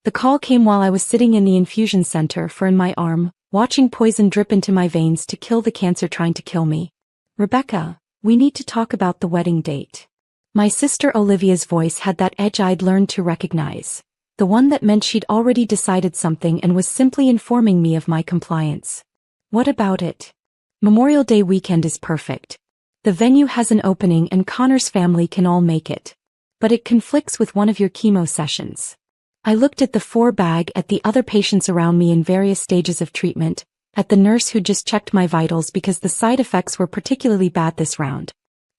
The call came while I was sitting in the infusion center for in my arm, watching poison drip into my veins to kill the cancer trying to kill me. Rebecca, we need to talk about the wedding date. My sister Olivia's voice had that edge I'd learned to recognize. The one that meant she'd already decided something and was simply informing me of my compliance. What about it? Memorial Day weekend is perfect. The venue has an opening and Connor's family can all make it. But it conflicts with one of your chemo sessions. I looked at the 4-bag at the other patients around me in various stages of treatment, at the nurse who just checked my vitals because the side effects were particularly bad this round.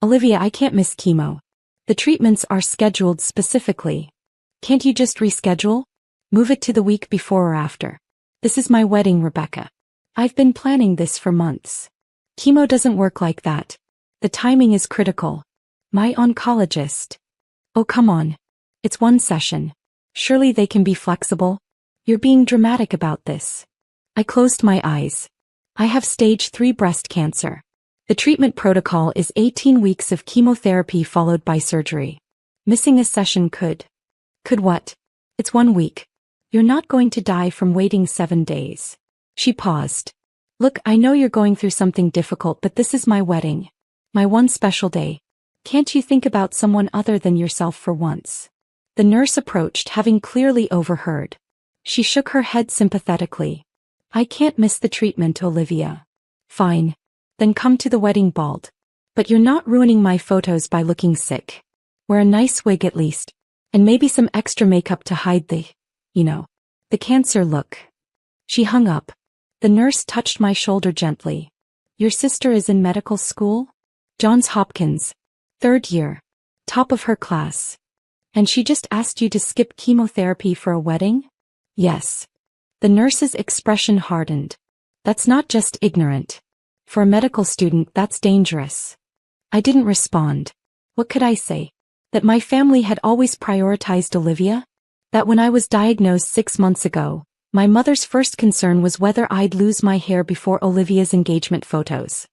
Olivia, I can't miss chemo. The treatments are scheduled specifically. Can't you just reschedule? Move it to the week before or after. This is my wedding, Rebecca. I've been planning this for months. Chemo doesn't work like that. The timing is critical. My oncologist. Oh, come on. It's one session. Surely they can be flexible. You're being dramatic about this. I closed my eyes. I have stage 3 breast cancer. The treatment protocol is 18 weeks of chemotherapy followed by surgery. Missing a session could. Could what? It's 1 week. You're not going to die from waiting 7 days. She paused. Look, I know you're going through something difficult, but this is my wedding. My one special day. Can't you think about someone other than yourself for once? The nurse approached, having clearly overheard. She shook her head sympathetically. I can't miss the treatment, Olivia. Fine. Then come to the wedding bald. But you're not ruining my photos by looking sick. Wear a nice wig at least. And maybe some extra makeup to hide the cancer look. She hung up. The nurse touched my shoulder gently. Your sister is in medical school? Johns Hopkins. 3rd year. Top of her class. And she just asked you to skip chemotherapy for a wedding? Yes. The nurse's expression hardened. That's not just ignorant. For a medical student, that's dangerous. I didn't respond. What could I say? That my family had always prioritized Olivia? That when I was diagnosed 6 months ago, my mother's first concern was whether I'd lose my hair before Olivia's engagement photos.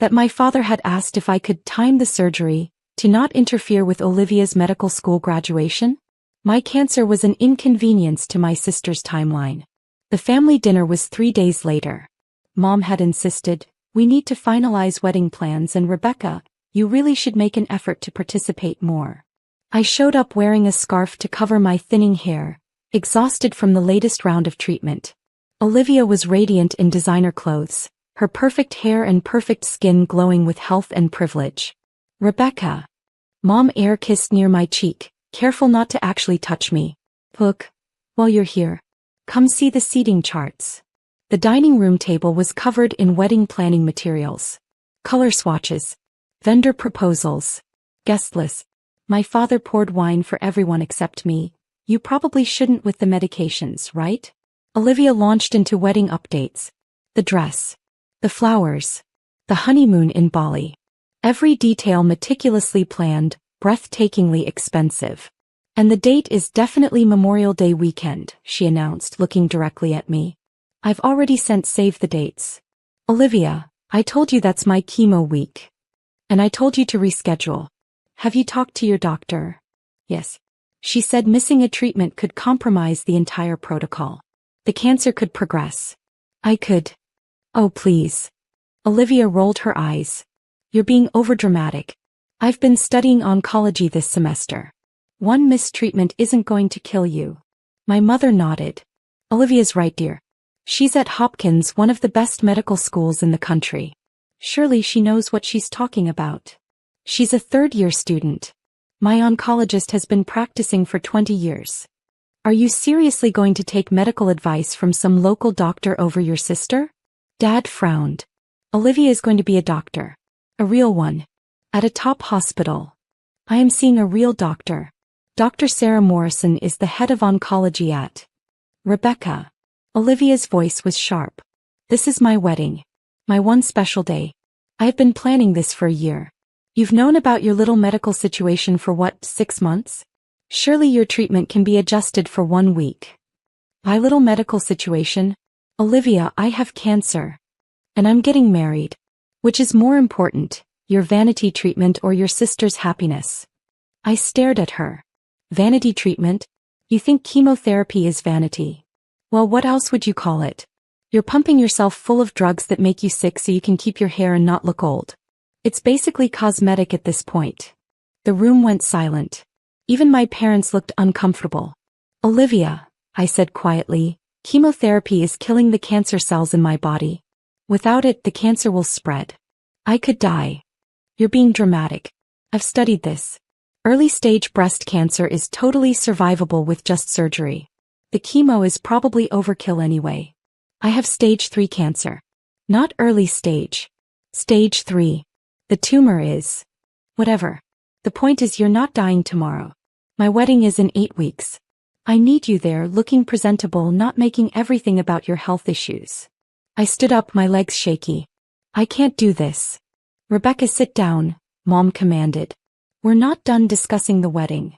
That my father had asked if I could time the surgery to not interfere with Olivia's medical school graduation? My cancer was an inconvenience to my sister's timeline. The family dinner was 3 days later. Mom had insisted, we need to finalize wedding plans, and Rebecca, you really should make an effort to participate more. I showed up wearing a scarf to cover my thinning hair, exhausted from the latest round of treatment. Olivia was radiant in designer clothes, her perfect hair and perfect skin glowing with health and privilege. Rebecca. Mom air kissed near my cheek, careful not to actually touch me. Look, while you're here, come see the seating charts. The dining room table was covered in wedding planning materials. Color swatches. Vendor proposals. Guest list. My father poured wine for everyone except me. You probably shouldn't with the medications, right? Olivia launched into wedding updates. The dress. The flowers. The honeymoon in Bali. Every detail meticulously planned, breathtakingly expensive. And the date is definitely Memorial Day weekend, she announced, looking directly at me. I've already sent save the dates. Olivia, I told you that's my chemo week. And I told you to reschedule. Have you talked to your doctor? Yes. She said missing a treatment could compromise the entire protocol. The cancer could progress. I could. Oh, please. Olivia rolled her eyes. You're being overdramatic. I've been studying oncology this semester. One mistreatment isn't going to kill you. My mother nodded. Olivia's right, dear. She's at Hopkins, one of the best medical schools in the country. Surely she knows what she's talking about. She's a 3rd-year student. My oncologist has been practicing for 20 years. Are you seriously going to take medical advice from some local doctor over your sister? Dad frowned. Olivia is going to be a doctor. A real one. At a top hospital. I am seeing a real doctor. Dr. Sarah Morrison is the head of oncology at Rebecca. Olivia's voice was sharp. This is my wedding. My one special day. I have been planning this for a year. You've known about your little medical situation for what, 6 months? Surely your treatment can be adjusted for 1 week. My little medical situation? Olivia, I have cancer. And I'm getting married. Which is more important, your vanity treatment or your sister's happiness? I stared at her. Vanity treatment? You think chemotherapy is vanity. Well, what else would you call it? You're pumping yourself full of drugs that make you sick so you can keep your hair and not look old. It's basically cosmetic at this point. The room went silent. Even my parents looked uncomfortable. Olivia, I said quietly, chemotherapy is killing the cancer cells in my body. Without it, the cancer will spread. I could die. You're being dramatic. I've studied this. Early-stage breast cancer is totally survivable with just surgery. The chemo is probably overkill anyway. I have stage 3 cancer. Not early stage. Stage 3. The tumor is. Whatever. The point is you're not dying tomorrow. My wedding is in 8 weeks. I need you there looking presentable, not making everything about your health issues. I stood up, my legs shaky. I can't do this. Rebecca, sit down, Mom commanded. We're not done discussing the wedding.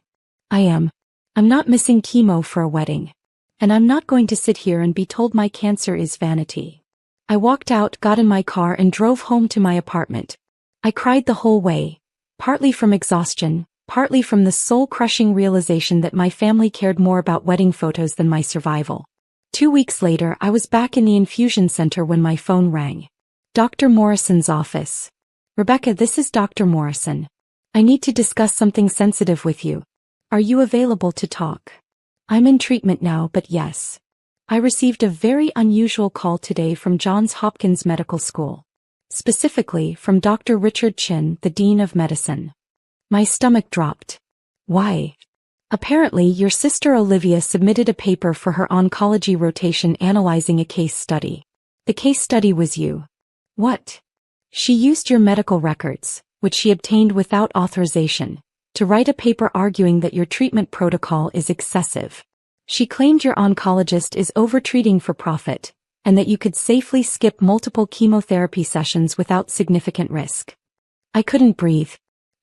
I'm not missing chemo for a wedding. And I'm not going to sit here and be told my cancer is vanity. I walked out, got in my car and drove home to my apartment. I cried the whole way, partly from exhaustion, partly from the soul-crushing realization that my family cared more about wedding photos than my survival. 2 weeks later, I was back in the infusion center when my phone rang. Dr. Morrison's office. Rebecca, this is Dr. Morrison. I need to discuss something sensitive with you. Are you available to talk? I'm in treatment now, but yes. I received a very unusual call today from Johns Hopkins Medical School. Specifically, from Dr. Richard Chin, the Dean of Medicine. My stomach dropped. Why? Apparently, your sister Olivia submitted a paper for her oncology rotation analyzing a case study. The case study was you. What? She used your medical records, which she obtained without authorization, to write a paper arguing that your treatment protocol is excessive. She claimed your oncologist is overtreating for profit, and that you could safely skip multiple chemotherapy sessions without significant risk. I couldn't breathe.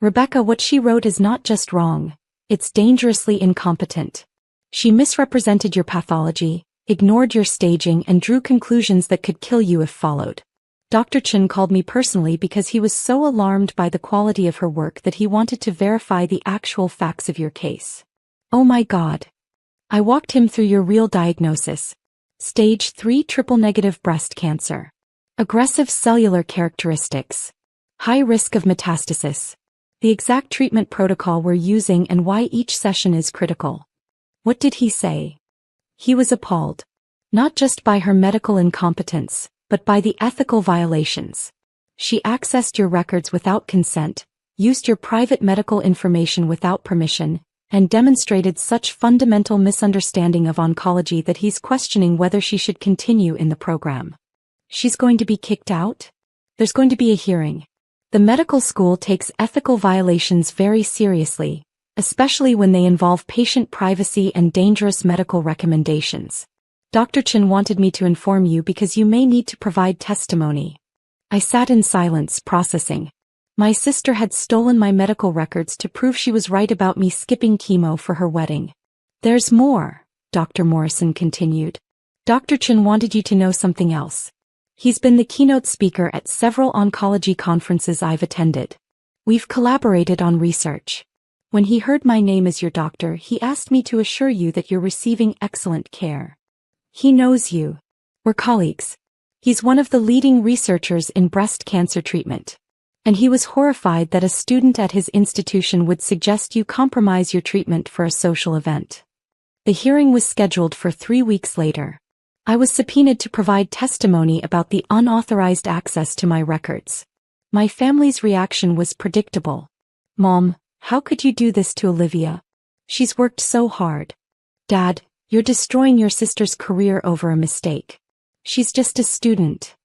Rebecca, what she wrote is not just wrong, it's dangerously incompetent. She misrepresented your pathology, ignored your staging, and drew conclusions that could kill you if followed. Dr. Chin called me personally because he was so alarmed by the quality of her work that he wanted to verify the actual facts of your case. Oh my God. I walked him through your real diagnosis. Stage 3 triple-negative breast cancer. Aggressive cellular characteristics. High risk of metastasis. The exact treatment protocol we're using and why each session is critical. What did he say? He was appalled. Not just by her medical incompetence, but by the ethical violations. She accessed your records without consent, used your private medical information without permission, and demonstrated such fundamental misunderstanding of oncology that he's questioning whether she should continue in the program. She's going to be kicked out? There's going to be a hearing. The medical school takes ethical violations very seriously, especially when they involve patient privacy and dangerous medical recommendations. Dr. Chin wanted me to inform you because you may need to provide testimony. I sat in silence, processing. My sister had stolen my medical records to prove she was right about me skipping chemo for her wedding. There's more, Dr. Morrison continued. Dr. Chin wanted you to know something else. He's been the keynote speaker at several oncology conferences I've attended. We've collaborated on research. When he heard my name as your doctor, he asked me to assure you that you're receiving excellent care. He knows you. We're colleagues. He's one of the leading researchers in breast cancer treatment. And he was horrified that a student at his institution would suggest you compromise your treatment for a social event. The hearing was scheduled for 3 weeks later. I was subpoenaed to provide testimony about the unauthorized access to my records. My family's reaction was predictable. Mom, how could you do this to Olivia? She's worked so hard. Dad, you're destroying your sister's career over a mistake. She's just a student.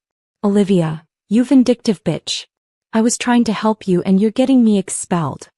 Olivia, you vindictive bitch. I was trying to help you and you're getting me expelled.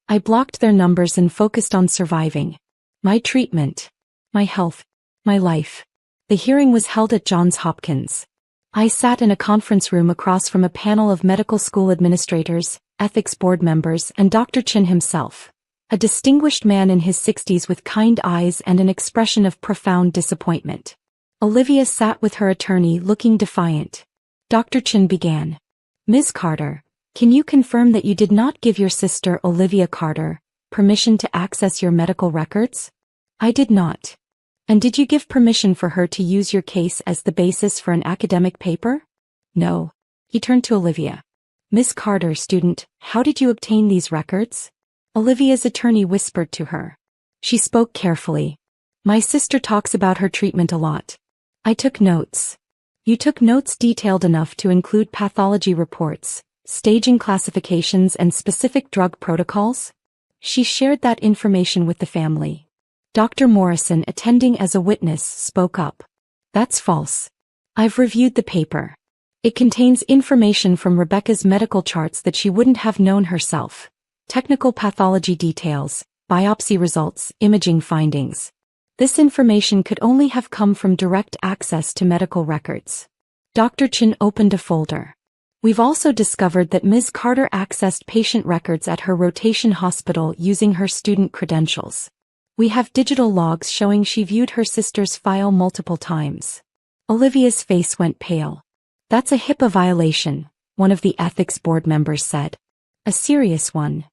I blocked their numbers and focused on surviving. My treatment. My health. My life. The hearing was held at Johns Hopkins. I sat in a conference room across from a panel of medical school administrators, ethics board members, and Dr. Chin himself. A distinguished man in his 60s with kind eyes and an expression of profound disappointment. Olivia sat with her attorney looking defiant. Dr. Chin began. Ms. Carter, can you confirm that you did not give your sister Olivia Carter permission to access your medical records? I did not. And did you give permission for her to use your case as the basis for an academic paper? No. He turned to Olivia. Miss Carter, student, how did you obtain these records? Olivia's attorney whispered to her. She spoke carefully. My sister talks about her treatment a lot. I took notes. You took notes detailed enough to include pathology reports, staging classifications, and specific drug protocols? She shared that information with the family. Dr. Morrison, attending as a witness, spoke up. That's false. I've reviewed the paper. It contains information from Rebecca's medical charts that she wouldn't have known herself. Technical pathology details, biopsy results, imaging findings. This information could only have come from direct access to medical records. Dr. Chin opened a folder. We've also discovered that Ms. Carter accessed patient records at her rotation hospital using her student credentials. We have digital logs showing she viewed her sister's file multiple times. Olivia's face went pale. That's a HIPAA violation, one of the ethics board members said. A serious one.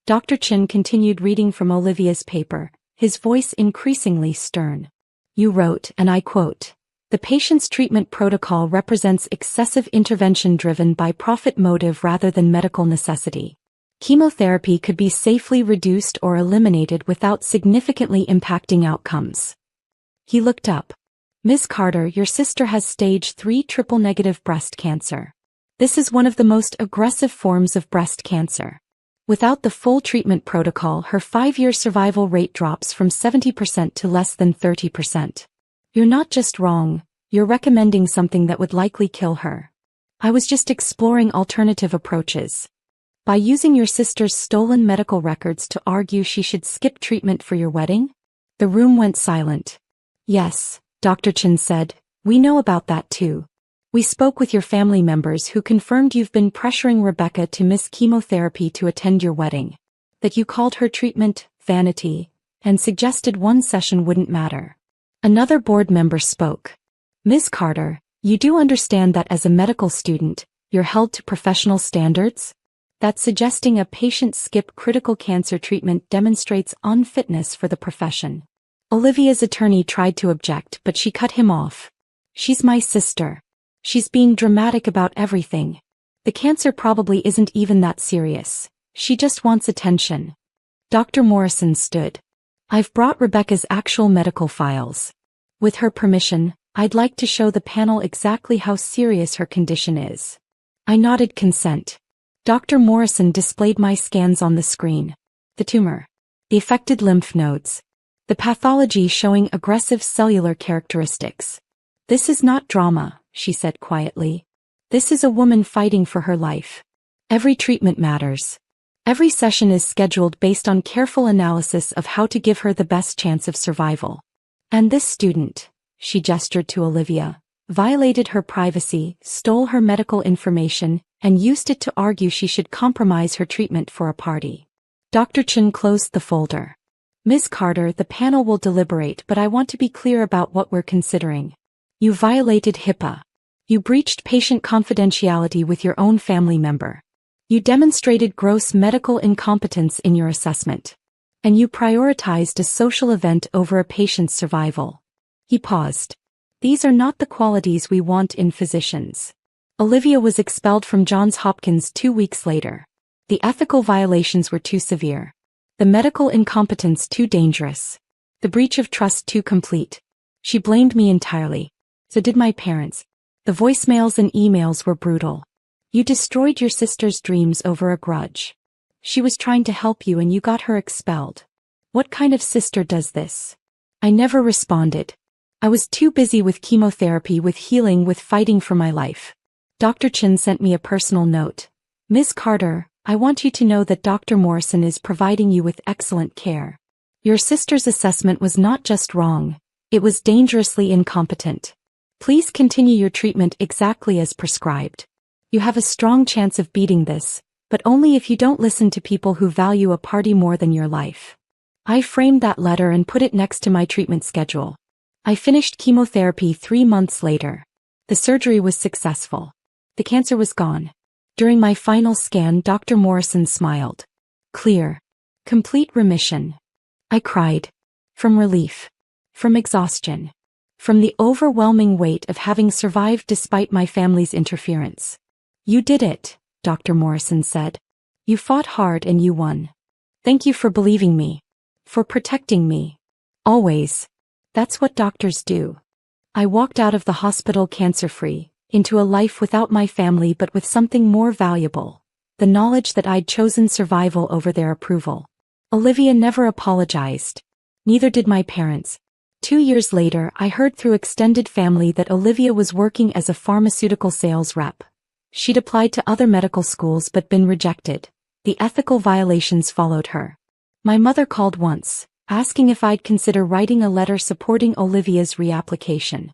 Dr. Chin continued reading from Olivia's paper, his voice increasingly stern. You wrote, and I quote, "The patient's treatment protocol represents excessive intervention driven by profit motive rather than medical necessity. Chemotherapy could be safely reduced or eliminated without significantly impacting outcomes." He looked up. Ms. Carter, your sister has stage 3 triple-negative breast cancer. This is one of the most aggressive forms of breast cancer. Without the full treatment protocol, her 5-year survival rate drops from 70% to less than 30%. You're not just wrong, you're recommending something that would likely kill her. I was just exploring alternative approaches. By using your sister's stolen medical records to argue she should skip treatment for your wedding? The room went silent. Yes, Dr. Chin said, we know about that too. We spoke with your family members who confirmed you've been pressuring Rebecca to miss chemotherapy to attend your wedding. That you called her treatment vanity, and suggested one session wouldn't matter. Another board member spoke. Ms. Carter, you do understand that as a medical student, you're held to professional standards? That suggesting a patient skip critical cancer treatment demonstrates unfitness for the profession. Olivia's attorney tried to object, but she cut him off. She's my sister. She's being dramatic about everything. The cancer probably isn't even that serious. She just wants attention. Dr. Morrison stood. I've brought Rebecca's actual medical files. With her permission, I'd like to show the panel exactly how serious her condition is. I nodded consent. Dr. Morrison displayed my scans on the screen. The tumor. The affected lymph nodes. The pathology showing aggressive cellular characteristics. This is not drama, she said quietly. This is a woman fighting for her life. Every treatment matters. Every session is scheduled based on careful analysis of how to give her the best chance of survival. And this student, she gestured to Olivia, violated her privacy, stole her medical information, and used it to argue she should compromise her treatment for a party. Dr. Chin closed the folder. Ms. Carter, the panel will deliberate, but I want to be clear about what we're considering. You violated HIPAA. You breached patient confidentiality with your own family member. You demonstrated gross medical incompetence in your assessment. And you prioritized a social event over a patient's survival. He paused. These are not the qualities we want in physicians. Olivia was expelled from Johns Hopkins 2 weeks later. The ethical violations were too severe. The medical incompetence too dangerous. The breach of trust too complete. She blamed me entirely. So did my parents. The voicemails and emails were brutal. You destroyed your sister's dreams over a grudge. She was trying to help you and you got her expelled. What kind of sister does this? I never responded. I was too busy with chemotherapy, with healing, with fighting for my life. Dr. Chin sent me a personal note. Ms. Carter, I want you to know that Dr. Morrison is providing you with excellent care. Your sister's assessment was not just wrong, it was dangerously incompetent. Please continue your treatment exactly as prescribed. You have a strong chance of beating this, but only if you don't listen to people who value a party more than your life. I framed that letter and put it next to my treatment schedule. I finished chemotherapy 3 months later. The surgery was successful. The cancer was gone. During my final scan, Dr. Morrison smiled. Clear. Complete remission. I cried. From relief. From exhaustion. From the overwhelming weight of having survived despite my family's interference. You did it, Dr. Morrison said. You fought hard and you won. Thank you for believing me. For protecting me. Always. That's what doctors do. I walked out of the hospital cancer-free, into a life without my family but with something more valuable. The knowledge that I'd chosen survival over their approval. Olivia never apologized. Neither did my parents. 2 years later, I heard through extended family that Olivia was working as a pharmaceutical sales rep. She'd applied to other medical schools but been rejected. The ethical violations followed her. My mother called once, asking if I'd consider writing a letter supporting Olivia's reapplication.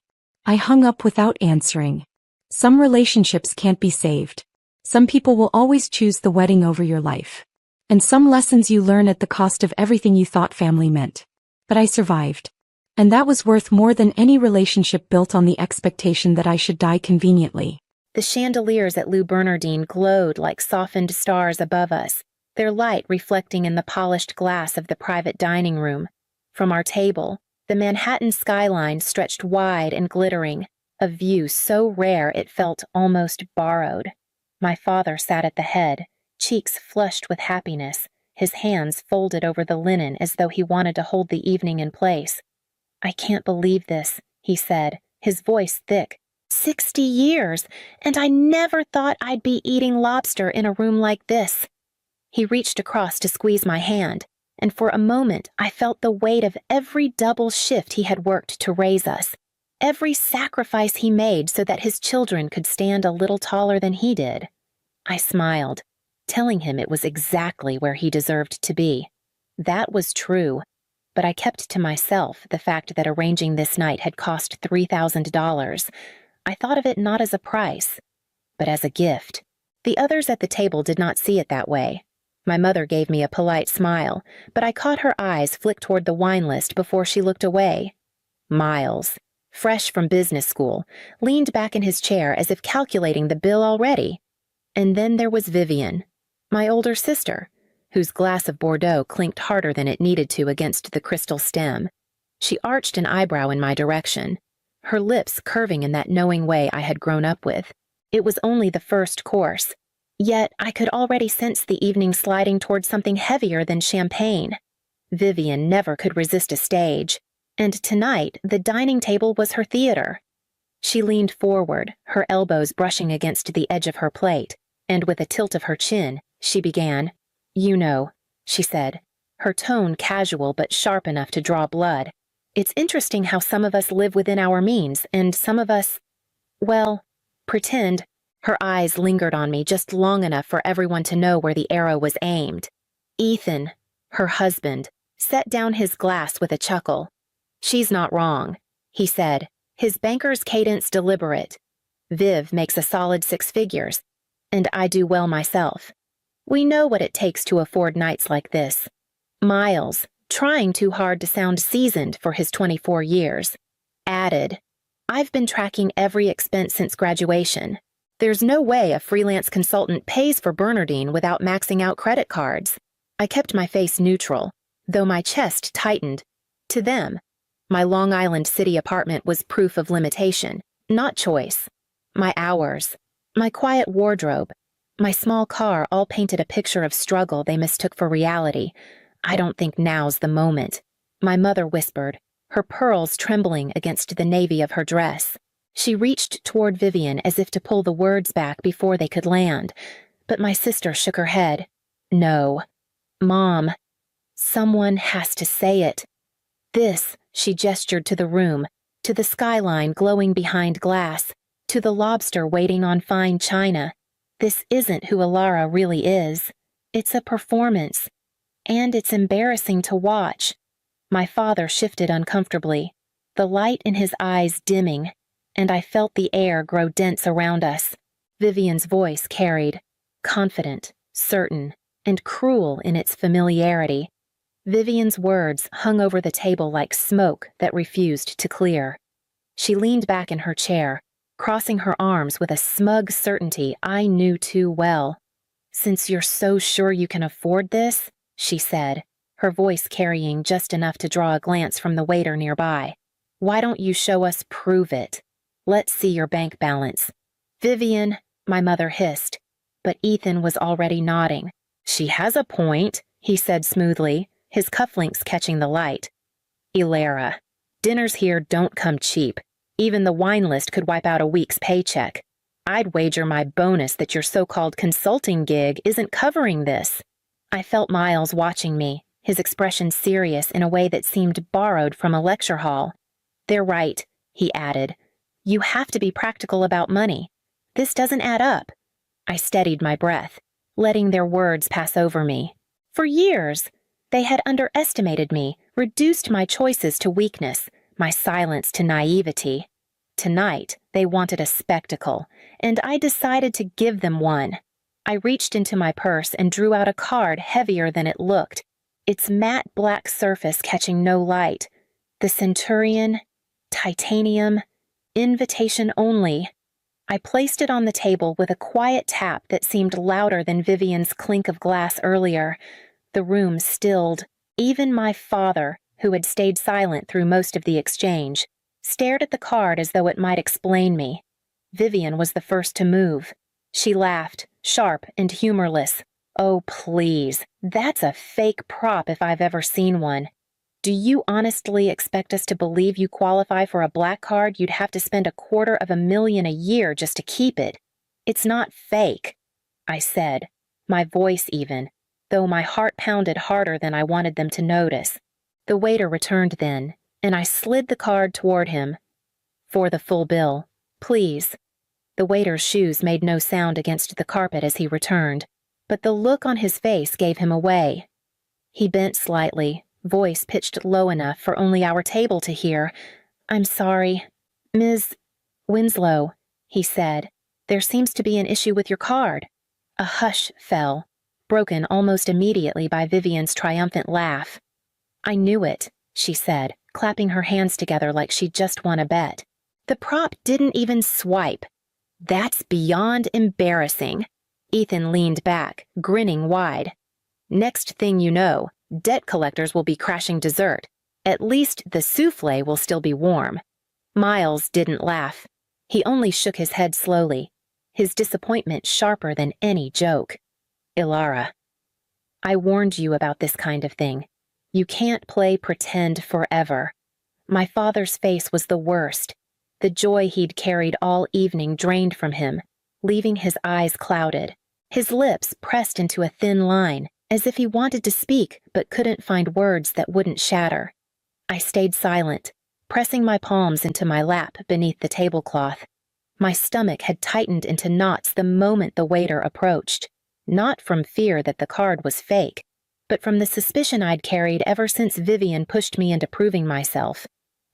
I hung up without answering. Some relationships can't be saved. Some people will always choose the wedding over your life. And some lessons you learn at the cost of everything you thought family meant. But I survived. And that was worth more than any relationship built on the expectation that I should die conveniently. The chandeliers at Lou Bernardine glowed like softened stars above us, their light reflecting in the polished glass of the private dining room. From our table, the Manhattan skyline stretched wide and glittering, a view so rare it felt almost borrowed. My father sat at the head, cheeks flushed with happiness, his hands folded over the linen as though he wanted to hold the evening in place. I can't believe this, he said, his voice thick. 60 years, and I never thought I'd be eating lobster in a room like this. He reached across to squeeze my hand, and for a moment I felt the weight of every double shift he had worked to raise us, every sacrifice he made so that his children could stand a little taller than he did. I smiled, telling him it was exactly where he deserved to be. That was true. But I kept to myself the fact that arranging this night had cost $3,000. I thought of it not as a price, but as a gift. The others at the table did not see it that way. My mother gave me a polite smile, but I caught her eyes flick toward the wine list before she looked away. Miles, fresh from business school, leaned back in his chair as if calculating the bill already. And then there was Vivian, my older sister, whose glass of Bordeaux clinked harder than it needed to against the crystal stem. She arched an eyebrow in my direction, her lips curving in that knowing way I had grown up with. It was only the first course, yet I could already sense the evening sliding toward something heavier than champagne. Vivian never could resist a stage, and tonight the dining table was her theater. She leaned forward, her elbows brushing against the edge of her plate, and with a tilt of her chin, she began, "You know," she said, her tone casual but sharp enough to draw blood. "It's interesting how some of us live within our means, and some of us, well, pretend." Her eyes lingered on me just long enough for everyone to know where the arrow was aimed. Ethan, her husband, set down his glass with a chuckle. "She's not wrong," he said, his banker's cadence deliberate. "Viv makes a solid 6 figures, and I do well myself. We know what it takes to afford nights like this." Miles, trying too hard to sound seasoned for his 24 years, added, "I've been tracking every expense since graduation. There's no way a freelance consultant pays for Bernardine without maxing out credit cards." I kept my face neutral, though my chest tightened. To them, my Long Island City apartment was proof of limitation, not choice. My hours, my quiet wardrobe, my small car all painted a picture of struggle they mistook for reality. "I don't think now's the moment," my mother whispered, her pearls trembling against the navy of her dress. She reached toward Vivian as if to pull the words back before they could land, but my sister shook her head. "No. Mom, someone has to say it. This," she gestured to the room, to the skyline glowing behind glass, to the lobster waiting on fine china. "This isn't who Alara really is. It's a performance. And it's embarrassing to watch." My father shifted uncomfortably, the light in his eyes dimming, and I felt the air grow dense around us. Vivian's voice carried, confident, certain, and cruel in its familiarity. Vivian's words hung over the table like smoke that refused to clear. She leaned back in her chair, crossing her arms with a smug certainty I knew too well. "Since you're so sure you can afford this," she said, her voice carrying just enough to draw a glance from the waiter nearby. "Why don't you show us prove it? Let's see your bank balance." "Vivian," my mother hissed, but Ethan was already nodding. "She has a point," he said smoothly, his cufflinks catching the light. "Ilara, dinners here don't come cheap. Even the wine list could wipe out a week's paycheck. I'd wager my bonus that your so-called consulting gig isn't covering this." I felt Miles watching me, his expression serious in a way that seemed borrowed from a lecture hall. "They're right," he added. "You have to be practical about money. This doesn't add up." I steadied my breath, letting their words pass over me. For years, they had underestimated me, reduced my choices to weakness, my silence to naivety. Tonight, they wanted a spectacle, and I decided to give them one. I reached into my purse and drew out a card heavier than it looked, its matte black surface catching no light. The Centurion, titanium, invitation only. I placed it on the table with a quiet tap that seemed louder than Vivian's clink of glass earlier. The room stilled. Even my father, who had stayed silent through most of the exchange, stared at the card as though it might explain me. Vivian was the first to move. She laughed, sharp and humorless. "Oh, please, that's a fake prop if I've ever seen one. Do you honestly expect us to believe you qualify for a black card you'd have to spend $250,000 a year just to keep it? It's not fake," I said, my voice even, though my heart pounded harder than I wanted them to notice. The waiter returned then, and I slid the card toward him. "For the full bill, please." The waiter's shoes made no sound against the carpet as he returned, but the look on his face gave him away. He bent slightly, voice pitched low enough for only our table to hear. "I'm sorry. Ms. Winslow," he said, "there seems to be an issue with your card." A hush fell, broken almost immediately by Vivian's triumphant laugh. "I knew it," she said, clapping her hands together like she'd just won a bet. "The prop didn't even swipe." "That's beyond embarrassing." Ethan leaned back, grinning wide. "Next thing you know, debt collectors will be crashing dessert. At least the souffle will still be warm." Miles didn't laugh. He only shook his head slowly, his disappointment sharper than any joke. "Ilara, I warned you about this kind of thing. You can't play pretend forever." My father's face was the worst. The joy he'd carried all evening drained from him, leaving his eyes clouded. His lips pressed into a thin line, as if he wanted to speak but couldn't find words that wouldn't shatter. I stayed silent, pressing my palms into my lap beneath the tablecloth. My stomach had tightened into knots the moment the waiter approached, not from fear that the card was fake, but from the suspicion I'd carried ever since Vivian pushed me into proving myself.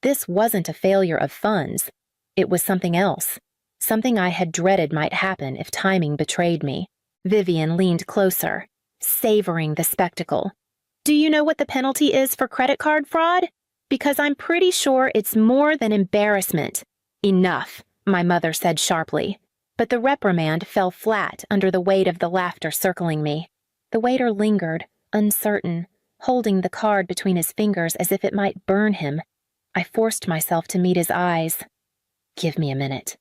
This wasn't a failure of funds. It was something else, something I had dreaded might happen if timing betrayed me. Vivian leaned closer, savoring the spectacle. "Do you know what the penalty is for credit card fraud? Because I'm pretty sure it's more than embarrassment." "Enough," my mother said sharply, but the reprimand fell flat under the weight of the laughter circling me. The waiter lingered, uncertain, holding the card between his fingers as if it might burn him. I forced myself to meet his eyes. "Give me a minute,"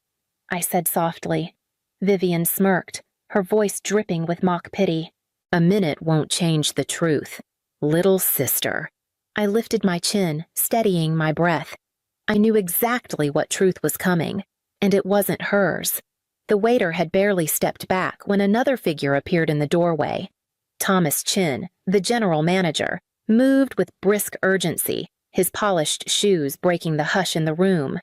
I said softly. Vivian smirked, her voice dripping with mock pity. "A minute won't change the truth. Little sister." I lifted my chin, steadying my breath. I knew exactly what truth was coming, and it wasn't hers. The waiter had barely stepped back when another figure appeared in the doorway. Thomas Chin, the general manager, moved with brisk urgency, his polished shoes breaking the hush in the room.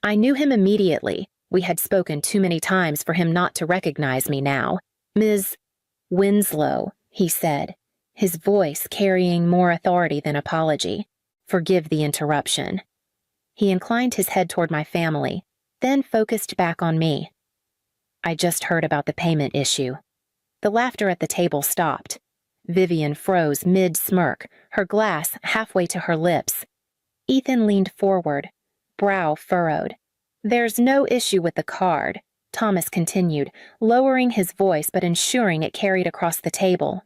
I knew him immediately. We had spoken too many times for him not to recognize me now. "Ms. Winslow," he said, his voice carrying more authority than apology. "Forgive the interruption." He inclined his head toward my family, then focused back on me. "I just heard about the payment issue." The laughter at the table stopped. Vivian froze mid-smirk, her glass halfway to her lips. Ethan leaned forward, brow furrowed. "There's no issue with the card," Thomas continued, lowering his voice but ensuring it carried across the table.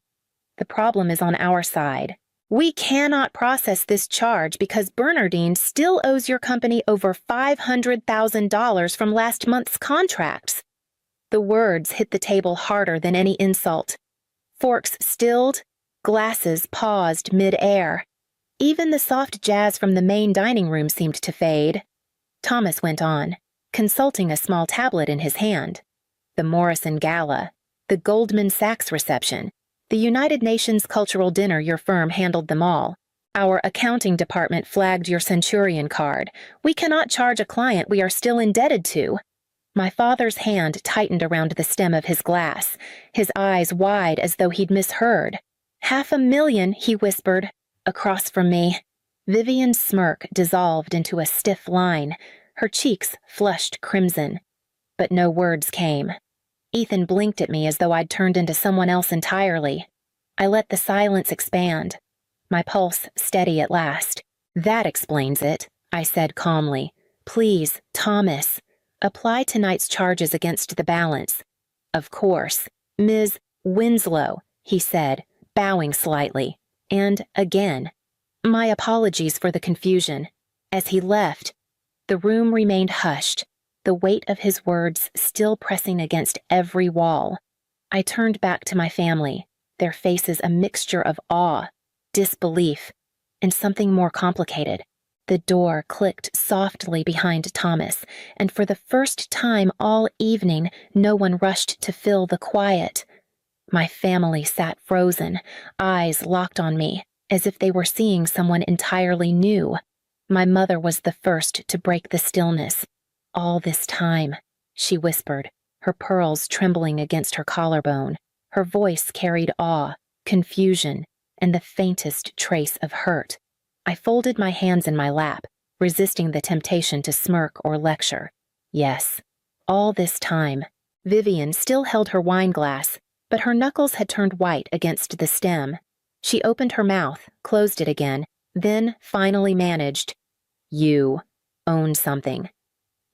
"The problem is on our side. We cannot process this charge because Bernardine still owes your company over $500,000 from last month's contracts." The words hit the table harder than any insult. Forks stilled, glasses paused mid-air. Even the soft jazz from the main dining room seemed to fade. Thomas went on, consulting a small tablet in his hand. The Morrison Gala, the Goldman Sachs reception, the United Nations cultural dinner, your firm handled them all. Our accounting department flagged your Centurion card. We cannot charge a client we are still indebted to. My father's hand tightened around the stem of his glass, his eyes wide as though he'd misheard. "500,000, he whispered, across from me. Vivian's smirk dissolved into a stiff line, her cheeks flushed crimson. But no words came. Ethan blinked at me as though I'd turned into someone else entirely. I let the silence expand, my pulse steady at last. "That explains it," I said calmly. "Please, Thomas, apply tonight's charges against the balance." "Of course. Ms. Winslow," he said, bowing slightly. And again, "My apologies for the confusion." As he left, the room remained hushed, the weight of his words still pressing against every wall. I turned back to my family, their faces a mixture of awe, disbelief, and something more complicated. The door clicked softly behind Thomas, and for the first time all evening, no one rushed to fill the quiet. My family sat frozen, eyes locked on me, as if they were seeing someone entirely new. My mother was the first to break the stillness. "All this time," she whispered, her pearls trembling against her collarbone. Her voice carried awe, confusion, and the faintest trace of hurt. I folded my hands in my lap, resisting the temptation to smirk or lecture. Yes, all this time. Vivian still held her wine glass, but her knuckles had turned white against the stem. She opened her mouth, closed it again, then finally managed. "You own something.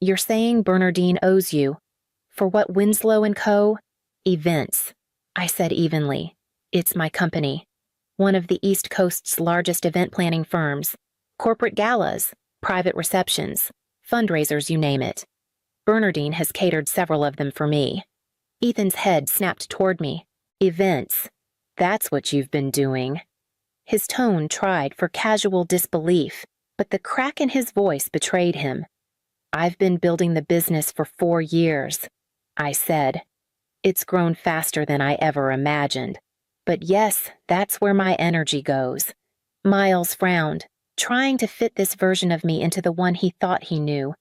You're saying Bernardine owes you. For what, Winslow & Co.?" "Events," I said evenly. "It's my company. One of the East Coast's largest event planning firms. Corporate galas, private receptions, fundraisers, you name it. Bernardine has catered several of them for me." Ethan's head snapped toward me. "Events. That's what you've been doing." His tone tried for casual disbelief, but the crack in his voice betrayed him. "I've been building the business for 4 years," I said. "It's grown faster than I ever imagined. But yes, that's where my energy goes." Miles frowned, trying to fit this version of me into the one he thought he knew.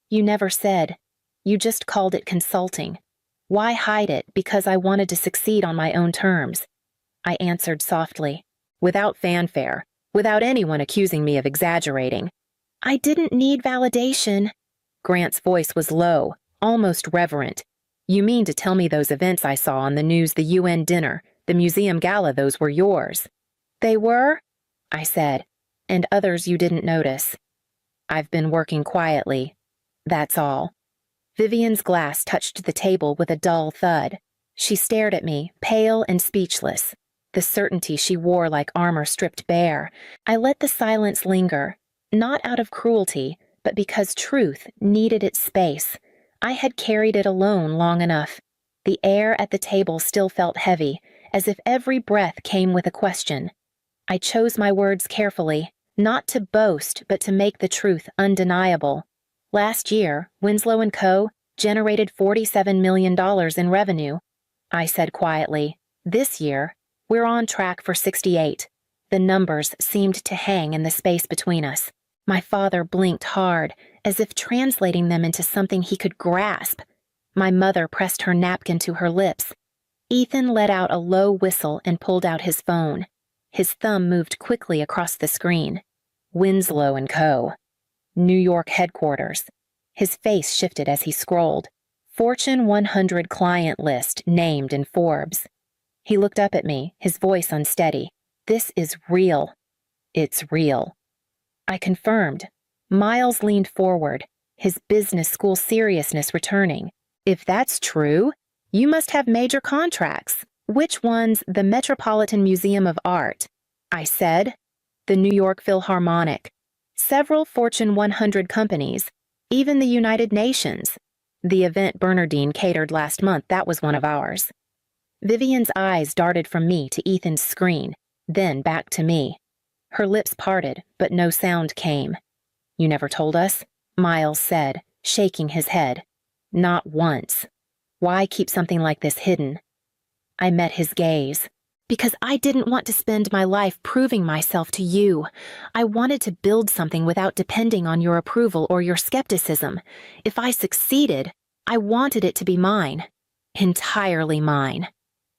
"You never said. You just called it consulting. Why hide it because I wanted to succeed on my own terms?" I answered softly, without fanfare, without anyone accusing me of exaggerating. "I didn't need validation." Grant's voice was low, almost reverent. "You mean to tell me those events I saw on the news, the UN dinner, the museum gala, those were yours?" "They were," I said, "and others you didn't notice. I've been working quietly. That's all." Vivian's glass touched the table with a dull thud. She stared at me, pale and speechless. The certainty she wore like armor stripped bare. I let the silence linger, not out of cruelty, but because truth needed its space. I had carried it alone long enough. The air at the table still felt heavy, as if every breath came with a question. I chose my words carefully, not to boast, but to make the truth undeniable. Last year, Winslow & Co. generated $47 million in revenue. I said quietly. This year, we're on track for 68. The numbers seemed to hang in the space between us. My father blinked hard, as if translating them into something he could grasp. My mother pressed her napkin to her lips. Ethan let out a low whistle and pulled out his phone. His thumb moved quickly across the screen. Winslow & Co. New York headquarters. His face shifted as he scrolled. Fortune 100 client list named in Forbes. He looked up at me, his voice unsteady. "This is real." "It's real." I confirmed. Miles leaned forward, his business school seriousness returning. "If that's true, you must have major contracts. Which one's the Metropolitan Museum of Art?" I said, the New York Philharmonic, several Fortune 100 companies, even the United Nations. The event Bernardine catered last month, that was one of ours. Vivian's eyes darted from me to Ethan's screen, then back to me. Her lips parted, but no sound came. "You never told us?" Miles said, shaking his head. "Not once. Why keep something like this hidden?" I met his gaze. "Because I didn't want to spend my life proving myself to you. I wanted to build something without depending on your approval or your skepticism. If I succeeded, I wanted it to be mine. Entirely mine."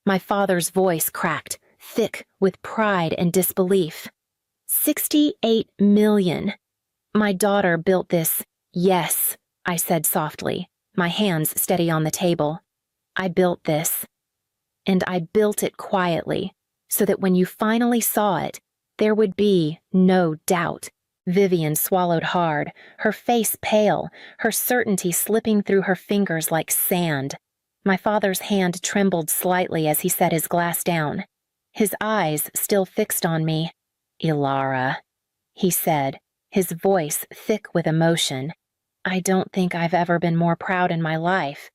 My father's voice cracked, thick with pride and disbelief. 68 million. My daughter built this. Yes, I said softly, my hands steady on the table. I built this. And I built it quietly, so that when you finally saw it, there would be no doubt. Vivian swallowed hard, her face pale, her certainty slipping through her fingers like sand. My father's hand trembled slightly as he set his glass down. His eyes still fixed on me. "Ilara," he said, his voice thick with emotion. "I don't think I've ever been more proud in my life.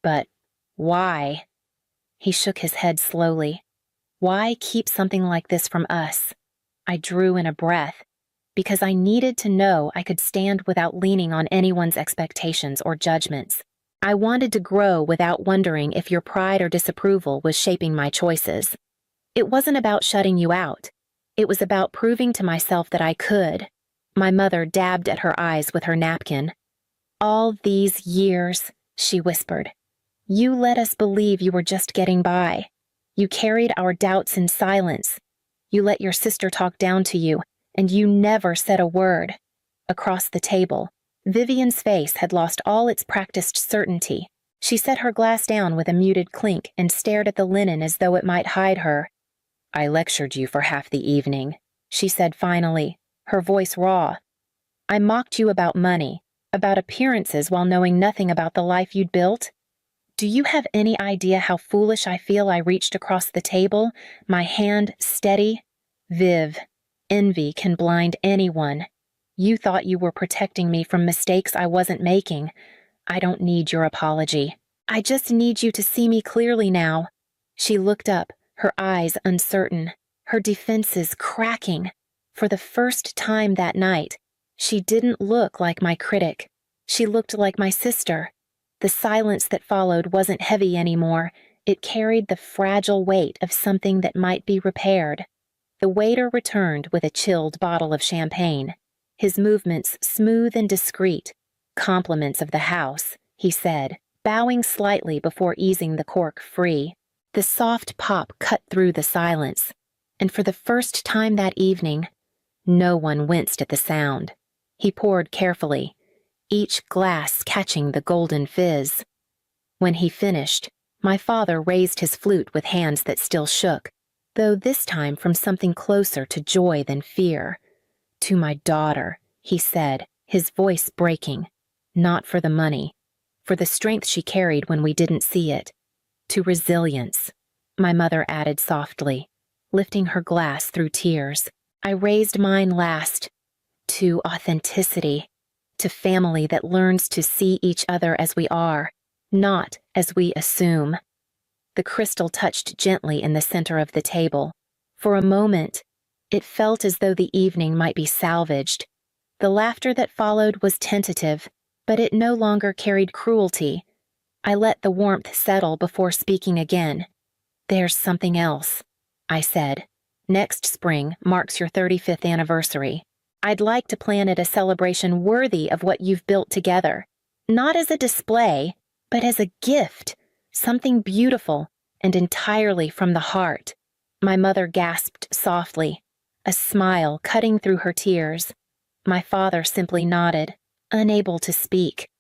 But why?" He shook his head slowly. "Why keep something like this from us?" I drew in a breath, because I needed to know I could stand without leaning on anyone's expectations or judgments. I wanted to grow without wondering if your pride or disapproval was shaping my choices. It wasn't about shutting you out. It was about proving to myself that I could. My mother dabbed at her eyes with her napkin. "All these years," she whispered, "you let us believe you were just getting by. You carried our doubts in silence. You let your sister talk down to you, and you never said a word." Across the table, Vivian's face had lost all its practiced certainty. She set her glass down with a muted clink and stared at the linen as though it might hide her. "I lectured you for half the evening," she said finally, her voice raw. "I mocked you about money, about appearances while knowing nothing about the life you'd built. Do you have any idea how foolish I feel I reached across the table, my hand steady? Viv, envy can blind anyone. You thought you were protecting me from mistakes I wasn't making. I don't need your apology. I just need you to see me clearly now." She looked up, her eyes uncertain, her defenses cracking. For the first time that night, she didn't look like my critic. She looked like my sister. The silence that followed wasn't heavy anymore. It carried the fragile weight of something that might be repaired. The waiter returned with a chilled bottle of champagne, his movements smooth and discreet. "Compliments of the house," he said, bowing slightly before easing the cork free. The soft pop cut through the silence, and for the first time that evening, no one winced at the sound. He poured carefully, each glass catching the golden fizz. When he finished, my father raised his flute with hands that still shook, though this time from something closer to joy than fear. "To my daughter," he said, his voice breaking. "Not for the money, for the strength she carried when we didn't see it. To resilience," my mother added softly, lifting her glass through tears. I raised mine last. "To authenticity, to family that learns to see each other as we are, not as we assume." The crystal touched gently in the center of the table. For a moment, it felt as though the evening might be salvaged. The laughter that followed was tentative, but it no longer carried cruelty. I let the warmth settle before speaking again. "There's something else," I said. "Next spring marks your 35th anniversary. I'd like to plan it a celebration worthy of what you've built together. Not as a display, but as a gift, something beautiful and entirely from the heart." My mother gasped softly, a smile cutting through her tears. My father simply nodded, unable to speak.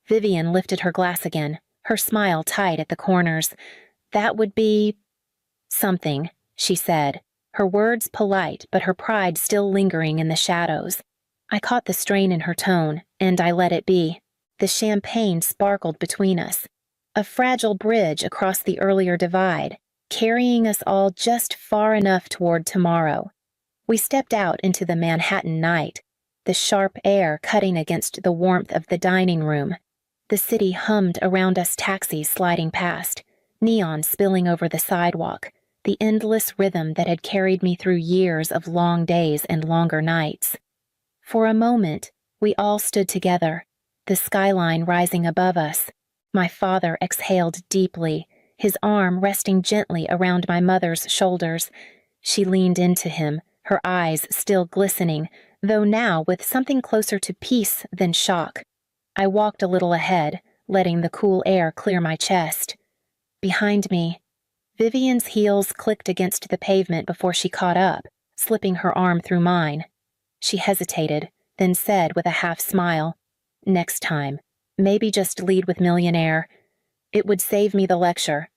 Vivian lifted her glass again, her smile tight at the corners. "That would be something," she said, her words polite but her pride still lingering in the shadows. I caught the strain in her tone, and I let it be. The champagne sparkled between us, a fragile bridge across the earlier divide, carrying us all just far enough toward tomorrow. We stepped out into the Manhattan night, the sharp air cutting against the warmth of the dining room. The city hummed around us, taxis sliding past, neon spilling over the sidewalk, the endless rhythm that had carried me through years of long days and longer nights. For a moment, we all stood together, the skyline rising above us. My father exhaled deeply, his arm resting gently around my mother's shoulders. She leaned into him, her eyes still glistening, though now with something closer to peace than shock. I walked a little ahead, letting the cool air clear my chest. Behind me, Vivian's heels clicked against the pavement before she caught up, slipping her arm through mine. She hesitated, then said with a half smile, "Next time, maybe just lead with Millionaire. It would save me the lecture."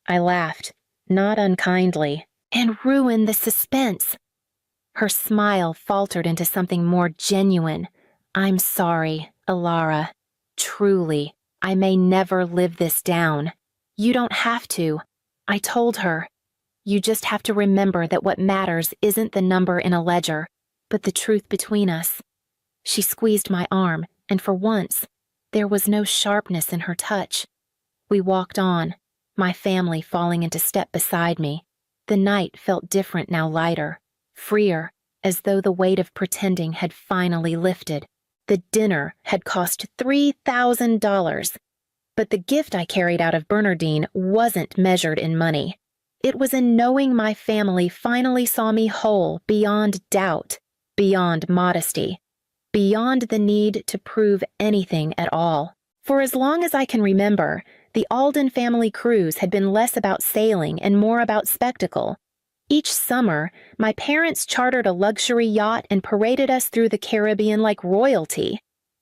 I laughed, not unkindly, "And ruin the suspense." Her smile faltered into something more genuine. "I'm sorry, Alara. Truly, I may never live this down. You don't have to." I told her, "You just have to remember that what matters isn't the number in a ledger, but the truth between us." She squeezed my arm, and for once, there was no sharpness in her touch. We walked on, my family falling into step beside me. The night felt different now, lighter, freer, as though the weight of pretending had finally lifted. The dinner had cost $3,000, but the gift I carried out of Bernardine wasn't measured in money. It was in knowing my family finally saw me whole beyond doubt, beyond modesty, beyond the need to prove anything at all. For as long as I can remember, the Alden family cruise had been less about sailing and more about spectacle. Each summer, my parents chartered a luxury yacht and paraded us through the Caribbean like royalty.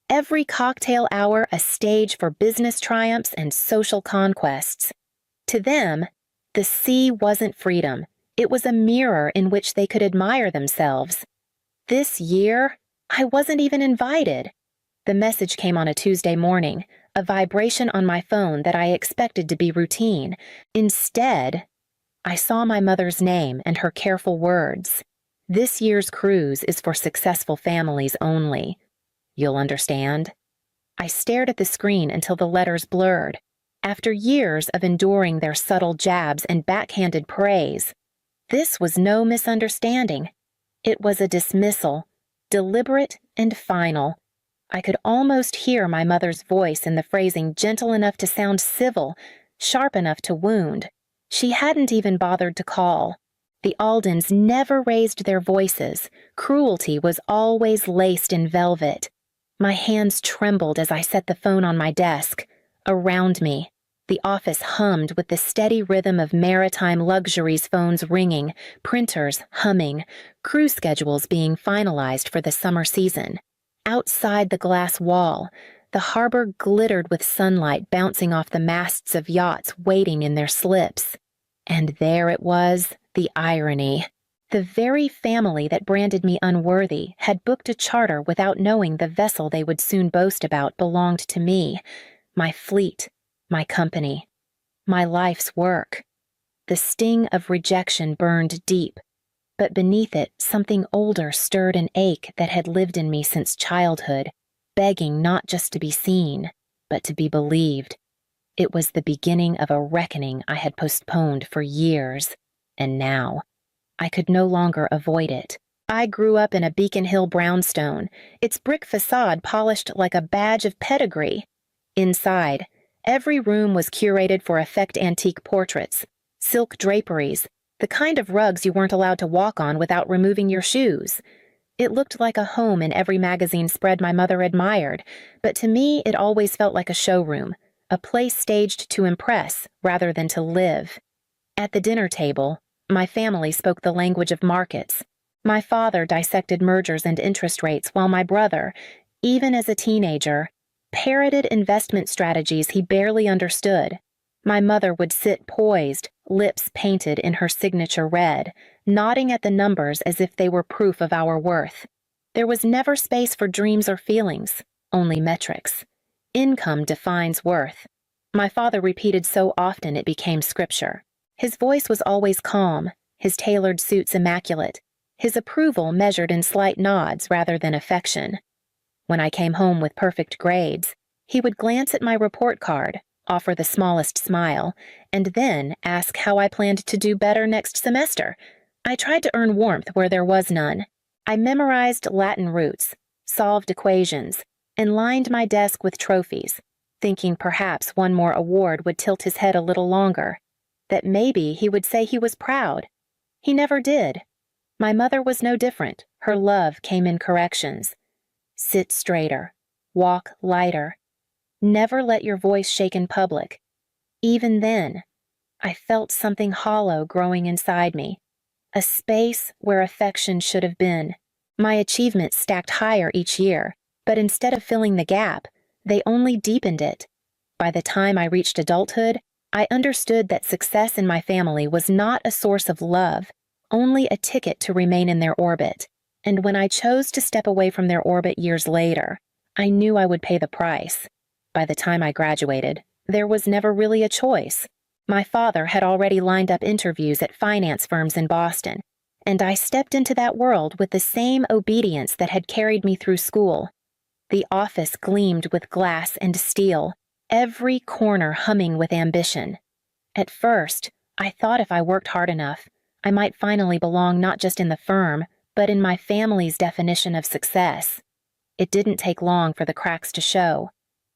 Every cocktail hour a stage for business triumphs and social conquests. To them, the sea wasn't freedom. It was a mirror in which they could admire themselves. This year, I wasn't even invited. The message came on a Tuesday morning, a vibration on my phone that I expected to be routine. Instead, I saw my mother's name and her careful words. "This year's cruise is for successful families only. You'll understand?" I stared at the screen until the letters blurred. After years of enduring their subtle jabs and backhanded praise, this was no misunderstanding. It was a dismissal, deliberate and final. I could almost hear my mother's voice in the phrasing, gentle enough to sound civil, sharp enough to wound. She hadn't even bothered to call. The Aldens never raised their voices. Cruelty was always laced in velvet. My hands trembled as I set the phone on my desk. Around me, the office hummed with the steady rhythm of maritime luxuries, phones ringing, printers humming, crew schedules being finalized for the summer season. Outside the glass wall, the harbor glittered with sunlight bouncing off the masts of yachts waiting in their slips. And there it was, the irony. The very family that branded me unworthy had booked a charter without knowing the vessel they would soon boast about belonged to me, my fleet, my company, my life's work. The sting of rejection burned deep, but beneath it something older stirred an ache that had lived in me since childhood, begging not just to be seen, but to be believed. It was the beginning of a reckoning I had postponed for years, and now I could no longer avoid it. I grew up in a Beacon Hill brownstone, its brick facade polished like a badge of pedigree. Inside, every room was curated for effect antique portraits, silk draperies, the kind of rugs you weren't allowed to walk on without removing your shoes. It looked like a home in every magazine spread my mother admired, but to me it always felt like a showroom, a place staged to impress rather than to live. At the dinner table, my family spoke the language of markets. My father dissected mergers and interest rates while my brother, even as a teenager, parroted investment strategies he barely understood. My mother would sit poised, lips painted in her signature red, nodding at the numbers as if they were proof of our worth. There was never space for dreams or feelings, only metrics. Income defines worth. My father repeated so often it became scripture. His voice was always calm, his tailored suits immaculate, his approval measured in slight nods rather than affection. When I came home with perfect grades, he would glance at my report card, offer the smallest smile, and then ask how I planned to do better next semester. I tried to earn warmth where there was none. I memorized Latin roots, solved equations, and lined my desk with trophies, thinking perhaps one more award would tilt his head a little longer, that maybe he would say he was proud. He never did. My mother was no different. Her love came in corrections. Sit straighter. Walk lighter. Never let your voice shake in public. Even then, I felt something hollow growing inside me, a space where affection should have been. My achievements stacked higher each year, but instead of filling the gap, they only deepened it. By the time I reached adulthood, I understood that success in my family was not a source of love, only a ticket to remain in their orbit. And when I chose to step away from their orbit years later, I knew I would pay the price. By the time I graduated, there was never really a choice. My father had already lined up interviews at finance firms in Boston, and I stepped into that world with the same obedience that had carried me through school. The office gleamed with glass and steel, every corner humming with ambition. At first, I thought if I worked hard enough, I might finally belong not just in the firm, but in my family's definition of success. It didn't take long for the cracks to show.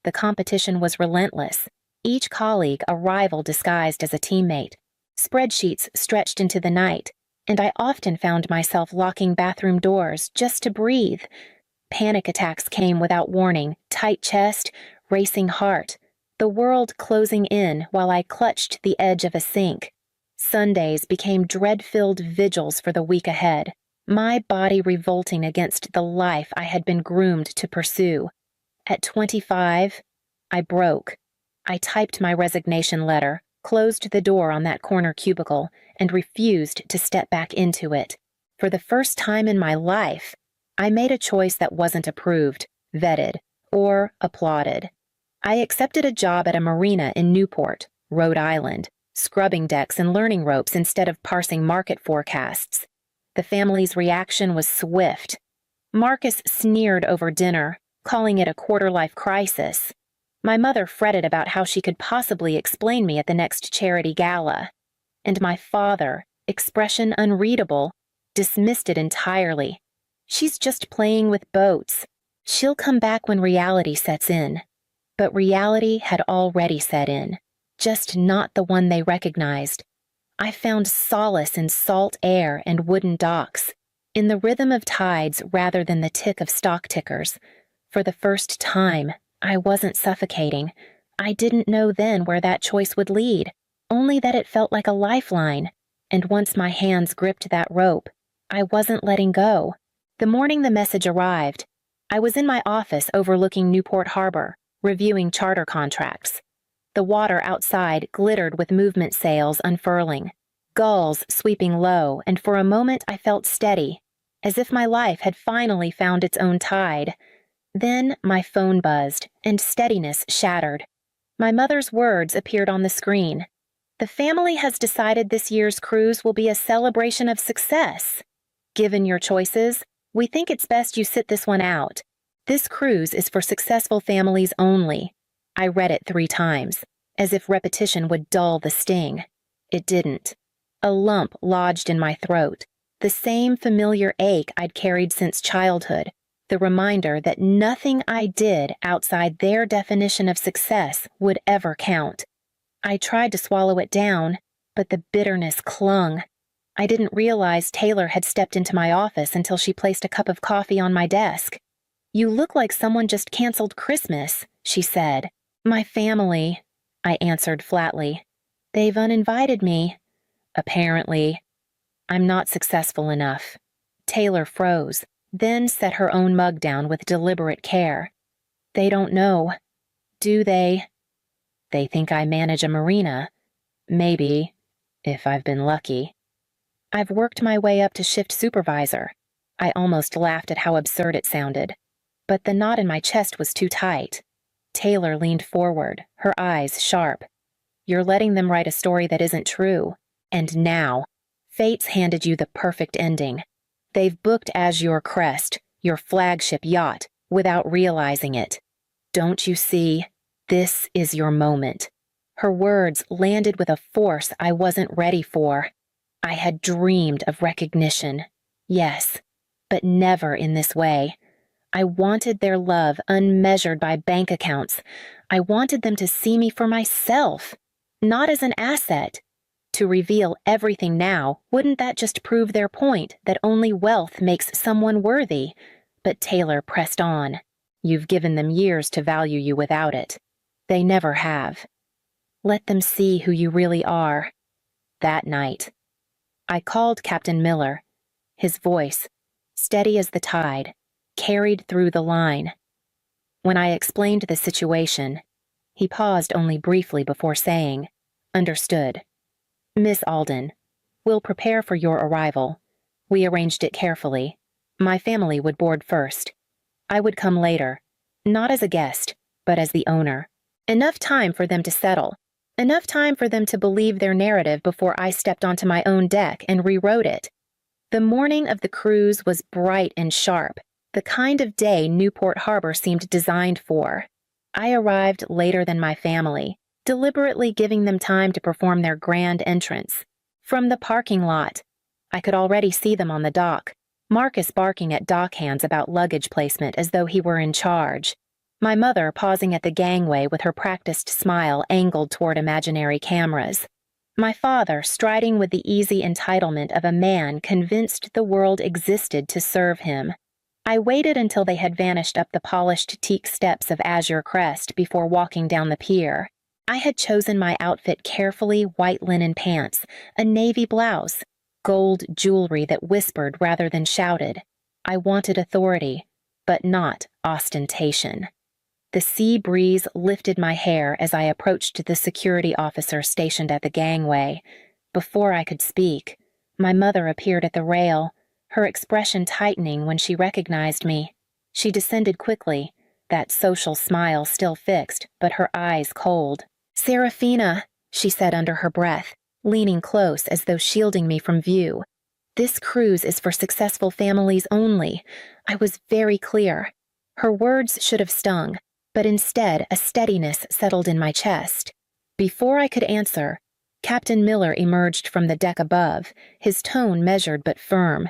The competition was relentless, each colleague a rival disguised as a teammate. Spreadsheets stretched into the night, and I often found myself locking bathroom doors just to breathe. Panic attacks came without warning, tight chest, racing heart, the world closing in while I clutched the edge of a sink. Sundays became dread-filled vigils for the week ahead, my body revolting against the life I had been groomed to pursue. At 25, I broke. I typed my resignation letter, closed the door on that corner cubicle, and refused to step back into it. For the first time in my life, I made a choice that wasn't approved, vetted, or applauded. I accepted a job at a marina in Newport, Rhode Island, scrubbing decks and learning ropes instead of parsing market forecasts. The family's reaction was swift. Marcus sneered over dinner, calling it a quarter-life crisis. My mother fretted about how she could possibly explain me at the next charity gala. And my father, expression unreadable, dismissed it entirely. She's just playing with boats. She'll come back when reality sets in. But reality had already set in, just not the one they recognized. I found solace in salt air and wooden docks, in the rhythm of tides rather than the tick of stock tickers. For the first time, I wasn't suffocating. I didn't know then where that choice would lead, only that it felt like a lifeline. And once my hands gripped that rope, I wasn't letting go. The morning the message arrived, I was in my office overlooking Newport Harbor, reviewing charter contracts. The water outside glittered with movement sails unfurling, gulls sweeping low, and for a moment I felt steady, as if my life had finally found its own tide. Then my phone buzzed, and steadiness shattered. My mother's words appeared on the screen. The family has decided this year's cruise will be a celebration of success. Given your choices, we think it's best you sit this one out. This cruise is for successful families only. I read it 3 times, as if repetition would dull the sting. It didn't. A lump lodged in my throat, the same familiar ache I'd carried since childhood, the reminder that nothing I did outside their definition of success would ever count. I tried to swallow it down, but the bitterness clung. I didn't realize Taylor had stepped into my office until she placed a cup of coffee on my desk. "You look like someone just canceled Christmas," she said. "My family," I answered flatly. "They've uninvited me." "Apparently. I'm not successful enough." Taylor froze, then set her own mug down with deliberate care. "They don't know. Do they? They think I manage a marina. Maybe, if I've been lucky. I've worked my way up to shift supervisor." I almost laughed at how absurd it sounded, but the knot in my chest was too tight. Taylor leaned forward, her eyes sharp. "You're letting them write a story that isn't true. And now, fate's handed you the perfect ending. They've booked Azure Crest, your flagship yacht, without realizing it. Don't you see? This is your moment. Her words landed with a force I wasn't ready for. I had dreamed of recognition, yes, but never in this way. I wanted their love unmeasured by bank accounts. I wanted them to see me for myself, not as an asset. To reveal everything now, wouldn't that just prove their point that only wealth makes someone worthy? But Taylor pressed on. You've given them years to value you without it. They never have. Let them see who you really are. That night, I called Captain Miller. His voice, steady as the tide, carried through the line. When I explained the situation, he paused only briefly before saying, "Understood. Miss Alden, we'll prepare for your arrival. We arranged it carefully. My family would board first. I would come later, not as a guest, but as the owner. Enough time for them to settle. Enough time for them to believe their narrative before I stepped onto my own deck and rewrote it." The morning of the cruise was bright and sharp, the kind of day Newport Harbor seemed designed for. I arrived later than my family, deliberately giving them time to perform their grand entrance. From the parking lot, I could already see them on the dock, Marcus barking at dockhands about luggage placement as though he were in charge. My mother pausing at the gangway with her practiced smile angled toward imaginary cameras. My father striding with the easy entitlement of a man convinced the world existed to serve him. I waited until they had vanished up the polished teak steps of Azure Crest before walking down the pier. I had chosen my outfit carefully: white linen pants, a navy blouse, gold jewelry that whispered rather than shouted. I wanted authority, but not ostentation. The sea breeze lifted my hair as I approached the security officer stationed at the gangway. Before I could speak, my mother appeared at the rail, her expression tightening when she recognized me. She descended quickly, that social smile still fixed, but her eyes cold. "Serafina," she said under her breath, leaning close as though shielding me from view. "This cruise is for successful families only." I was very clear. Her words should have stung, but instead a steadiness settled in my chest. Before I could answer, Captain Miller emerged from the deck above, his tone measured but firm.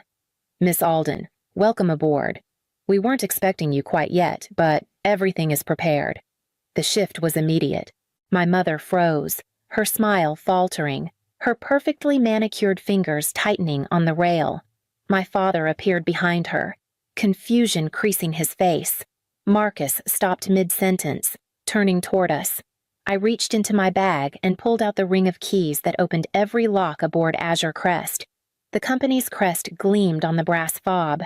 "Miss Alden, welcome aboard. We weren't expecting you quite yet, but everything is prepared." The shift was immediate. My mother froze, her smile faltering, her perfectly manicured fingers tightening on the rail. My father appeared behind her, confusion creasing his face. Marcus stopped mid-sentence, turning toward us. I reached into my bag and pulled out the ring of keys that opened every lock aboard Azure Crest. The company's crest gleamed on the brass fob.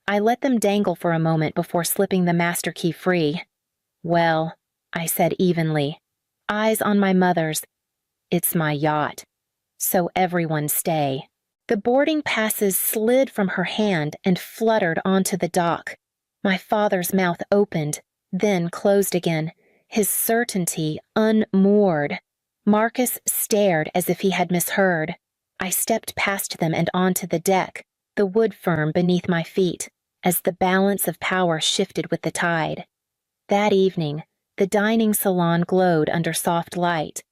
I let them dangle for a moment before slipping the master key free. "Well," I said evenly, eyes on my mother's, "it's my yacht. So everyone stay." The boarding passes slid from her hand and fluttered onto the dock. My father's mouth opened, then closed again, his certainty unmoored. Marcus stared as if he had misheard. I stepped past them and onto the deck, the wood firm beneath my feet, as the balance of power shifted with the tide. That evening, the dining salon glowed under soft light,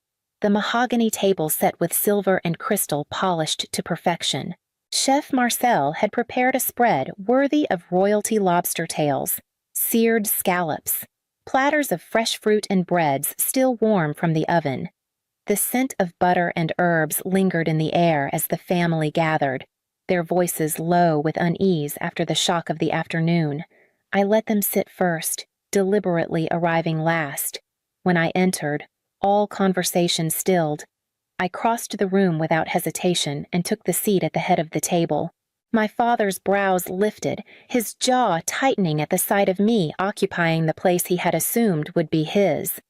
the mahogany table set with silver and crystal polished to perfection. Chef Marcel had prepared a spread worthy of royalty: lobster tails, seared scallops, platters of fresh fruit and breads still warm from the oven. The scent of butter and herbs lingered in the air as the family gathered, their voices low with unease after the shock of the afternoon. I let them sit first, deliberately arriving last. When I entered, all conversation stilled. I crossed the room without hesitation and took the seat at the head of the table. My father's brows lifted, his jaw tightening at the sight of me occupying the place he had assumed would be his.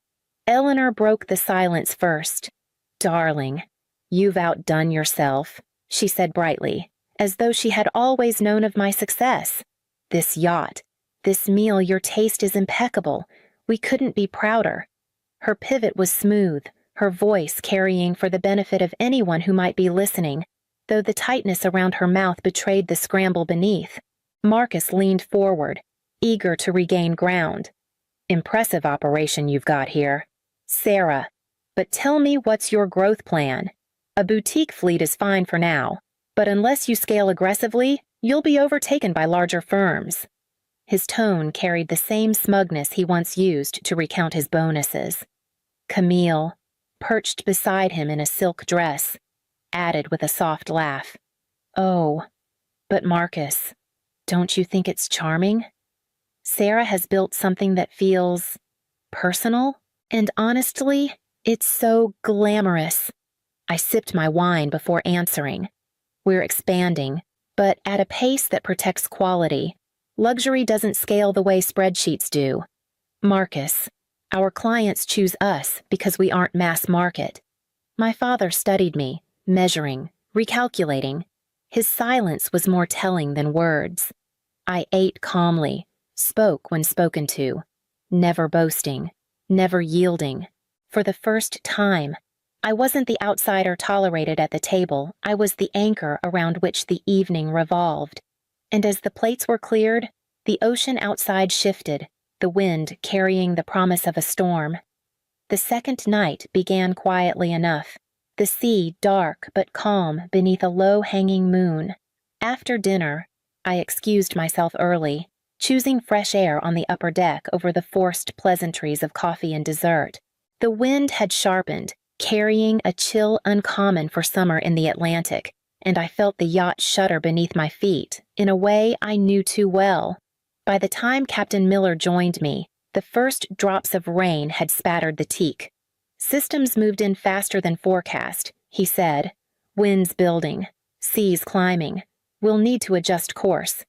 Eleanor broke the silence first. "Darling, you've outdone yourself," she said brightly, as though she had always known of my success. "This yacht, this meal, your taste is impeccable. We couldn't be prouder." Her pivot was smooth, her voice carrying for the benefit of anyone who might be listening. though the tightness around her mouth betrayed the scramble beneath. Marcus leaned forward, eager to regain ground. "Impressive operation you've got here. Sarah, but tell me, what's your growth plan? A boutique fleet is fine for now, but unless you scale aggressively, you'll be overtaken by larger firms." His tone carried the same smugness he once used to recount his bonuses. Camille, perched beside him in a silk dress, added with a soft laugh, "Oh, but Marcus, don't you think it's charming? Sarah has built something that feels personal, and honestly, it's so glamorous." I sipped my wine before answering. "We're expanding, but at a pace that protects quality. Luxury doesn't scale the way spreadsheets do. Marcus, our clients choose us because we aren't mass market." My father studied me, measuring, recalculating. His silence was more telling than words. I ate calmly, spoke when spoken to, never boasting, never yielding. For the first time, I wasn't the outsider tolerated at the table, I was the anchor around which the evening revolved. And as the plates were cleared, the ocean outside shifted, the wind carrying the promise of a storm. The second night began quietly enough, the sea dark but calm beneath a low-hanging moon. After dinner, I excused myself early, choosing fresh air on the upper deck over the forced pleasantries of coffee and dessert. The wind had sharpened, carrying a chill uncommon for summer in the Atlantic, and I felt the yacht shudder beneath my feet in a way I knew too well. By the time Captain Miller joined me, the first drops of rain had spattered the teak. "Systems moved in faster than forecast," he said. "Winds building, seas climbing. We'll need to adjust course."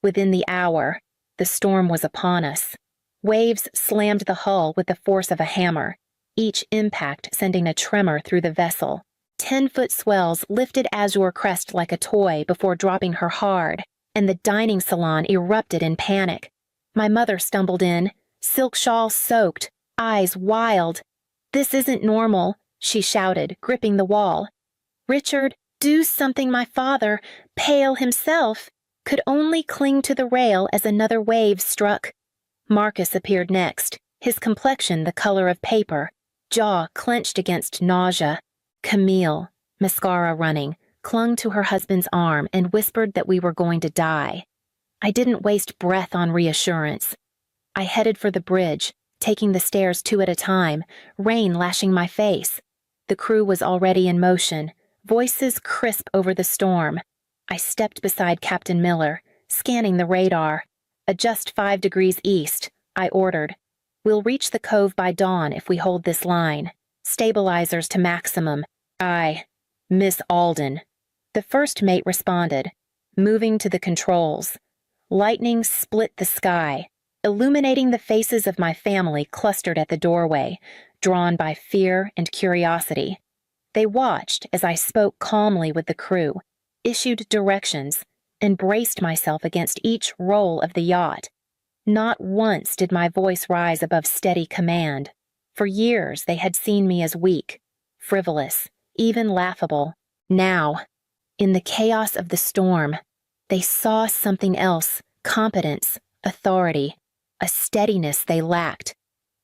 Within the hour, the storm was upon us. Waves slammed the hull with the force of a hammer, each impact sending a tremor through the vessel. 10-foot swells lifted Azure Crest like a toy before dropping her hard, and the dining salon erupted in panic. My mother stumbled in, silk shawl soaked, eyes wild. "This isn't normal," she shouted, gripping the wall. Richard, do something. My father, pale himself, could only cling to the rail as another wave struck. Marcus appeared next, his complexion the color of paper, jaw clenched against nausea. Camille, mascara running, clung to her husband's arm and whispered that we were going to die. I didn't waste breath on reassurance. I headed for the bridge, taking the stairs two at a time, rain lashing my face. The crew was already in motion, voices crisp over the storm. I stepped beside Captain Miller, scanning the radar. "Adjust 5 degrees east," I ordered. "We'll reach the cove by dawn if we hold this line. Stabilizers to maximum. Aye, Miss Alden." The first mate responded, moving to the controls. Lightning split the sky, illuminating the faces of my family clustered at the doorway, drawn by fear and curiosity. They watched as I spoke calmly with the crew, issued directions, and braced myself against each roll of the yacht. Not once did my voice rise above steady command. For years they had seen me as weak, frivolous, even laughable. Now, in the chaos of the storm, they saw something else, competence, authority, a steadiness they lacked.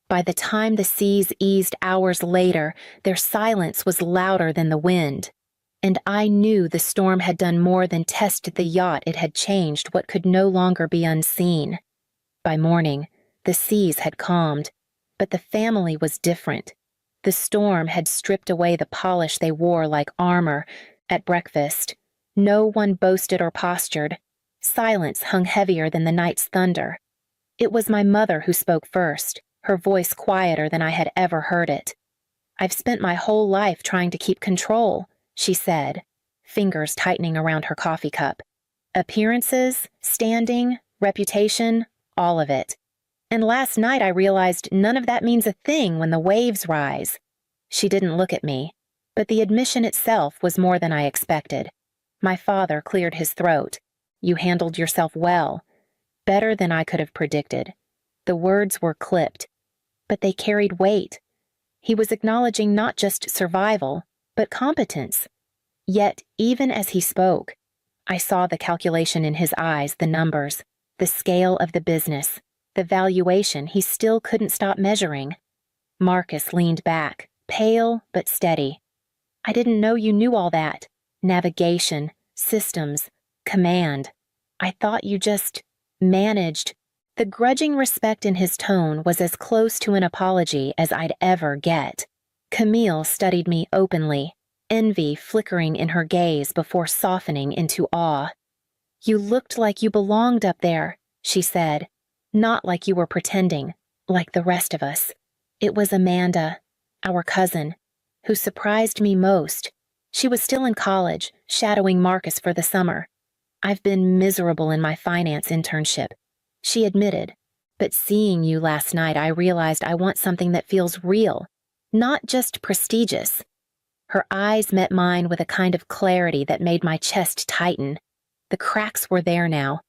By the time the seas eased hours later, their silence was louder than the wind. And I knew the storm had done more than test the yacht. It had changed what could no longer be unseen. By morning, the seas had calmed, but the family was different. The storm had stripped away the polish they wore like armor. At breakfast, no one boasted or postured. Silence hung heavier than the night's thunder. It was my mother who spoke first, her voice quieter than I had ever heard it. "I've spent my whole life trying to keep control," she said, fingers tightening around her coffee cup. "Appearances, standing, reputation, all of it. And last night I realized none of that means a thing when the waves rise." She didn't look at me, but the admission itself was more than I expected. My father cleared his throat. "You handled yourself well. Better than I could have predicted." The words were clipped, but they carried weight. He was acknowledging not just survival, but competence. Yet, even as he spoke, I saw the calculation in his eyes, the numbers, the scale of the business, the valuation he still couldn't stop measuring. Marcus leaned back, pale but steady. I didn't know you knew all that. Navigation, systems, command. I thought you just managed. The grudging respect in his tone was as close to an apology as I'd ever get. Camille studied me openly, envy flickering in her gaze before softening into awe. You looked like you belonged up there, she said. Not like you were pretending, like the rest of us. It was Amanda, our cousin, who surprised me most. She was still in college, shadowing Marcus for the summer. I've been miserable in my finance internship, she admitted. But seeing you last night, I realized I want something that feels real, not just prestigious. Her eyes met mine with a kind of clarity that made my chest tighten. The cracks were there now,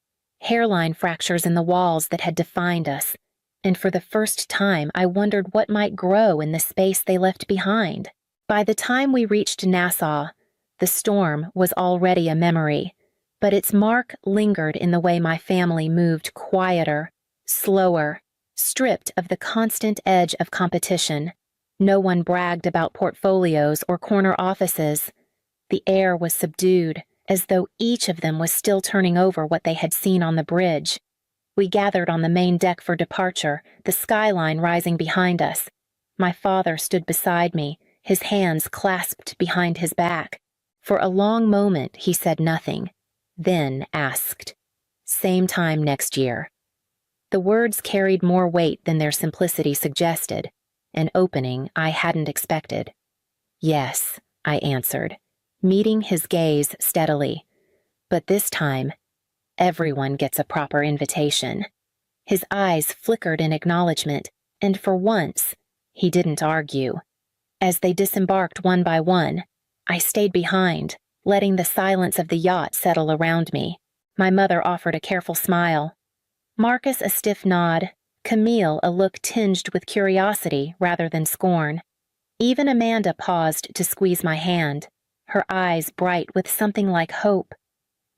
hairline fractures in the walls that had defined us, and for the first time I wondered what might grow in the space they left behind. By the time we reached Nassau, the storm was already a memory, but its mark lingered in the way my family moved quieter, slower, stripped of the constant edge of competition. No one bragged about portfolios or corner offices. The air was subdued, as though each of them was still turning over what they had seen on the bridge. We gathered on the main deck for departure, the skyline rising behind us. My father stood beside me, his hands clasped behind his back. For a long moment he said nothing, then asked, "Same time next year." The words carried more weight than their simplicity suggested, an opening I hadn't expected. "Yes," I answered, meeting his gaze steadily. "But this time, everyone gets a proper invitation." His eyes flickered in acknowledgement, and for once, he didn't argue. As they disembarked one by one, I stayed behind, letting the silence of the yacht settle around me. My mother offered a careful smile. Marcus a stiff nod, Camille a look tinged with curiosity rather than scorn. Even Amanda paused to squeeze my hand, her eyes bright with something like hope.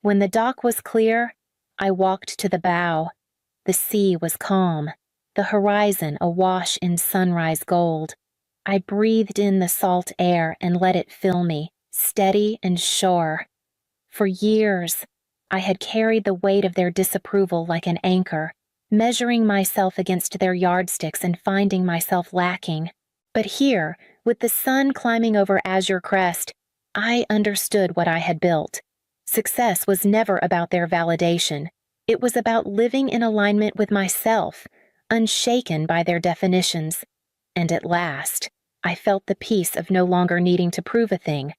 When the dock was clear, I walked to the bow. The sea was calm, the horizon awash in sunrise gold. I breathed in the salt air and let it fill me, steady and sure. For years, I had carried the weight of their disapproval like an anchor, measuring myself against their yardsticks and finding myself lacking. But here, with the sun climbing over Azure Crest, I understood what I had built. Success was never about their validation. It was about living in alignment with myself, unshaken by their definitions. And at last, I felt the peace of no longer needing to prove a thing,